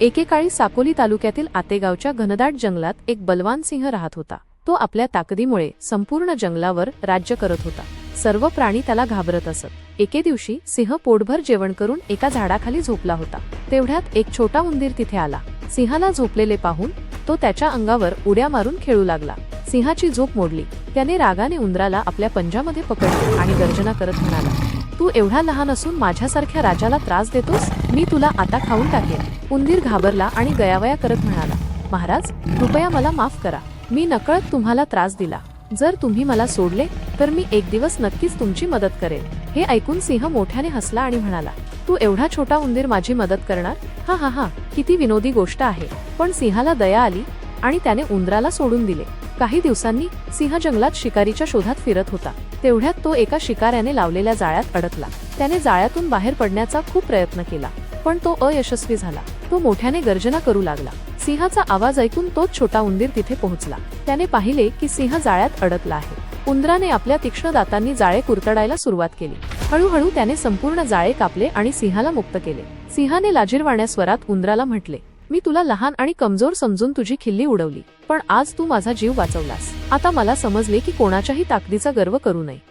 एकेकाळी साकोली तालुक्यातील आतेगावच्या घनदाट जंगलात एक बलवान सिंह राहत होता। तो आपल्या ताकदीमुळे संपूर्ण जंगलावर राज्य करत होता। सर्व प्राणी त्याला घाबरत असत। एके दिवशी सिंह पोटभर जेवण करून एका झाडाखाली झोपला होता। तेवढ्यात एक छोटा उंदीर तिथे आला। सिंहाला झोपलेले पाहून तो त्याच्या अंगावर उड्या मारून खेळू लागला। सिंहाची झोप मोडली। त्याने रागाने उंदराला आपल्या पंजामध्ये पकडले आणि गर्जना करत म्हणाला, तू एवढा लहान असून माझ्यासारख्या राजाला त्रास देतोस? मी तुला आता खाऊन टाकेन। उंदीर घाबरला आणि गयावया करत म्हणाला, महाराज, कृपया मला माफ करा। मी नकळत तुम्हाला त्रास दिला। जर तुम्ही मला सोडले तर मी एक दिवस नक्कीच तुमची मदत करेन। हे ऐकून सिंह मोठ्याने हसला आणि म्हणाला, तू एवढा छोटा उंदीर माझी मदत करणार? हा हा हा, किती विनोदी गोष्ट आहे। पण सिंहाला दया आली आणि त्याने उंदराला सोडून दिले। काही दिवसांनी सिंह जंगलात शिकारीच्या शोधात फिरत होता। तेवढ्यात तो एका शिकाऱ्याने लावलेल्या जाळ्यात अडकला। त्याने जाळ्यातून बाहेर पडण्याचा खूप प्रयत्न केला, पण तो अयशस्वी झाला। तो मोठ्याने गर्जना करू लागला। सिंहाचा आवाज ऐकून तोच छोटा उंदीर तिथे पोहोचला। त्याने पाहिले की सिंह जाळ्यात अडकला आहे। उंदराने आपल्या तीक्ष्ण दातांनी जाळे कुरतडायला सुरुवात केली। हळूहळू त्याने संपूर्ण जाळे कापले आणि सिंहाला मुक्त केले। सिंहाने लाजिरवाण्या स्वरात उंदराला म्हटले, मी तुला लहान आणि कमजोर समजून तुझी खिल्ली उडवली, पण आज तू माझा जीव वाचवलास। आता मला समजले की कोणाच्याही ताकदीचा गर्व करू नये।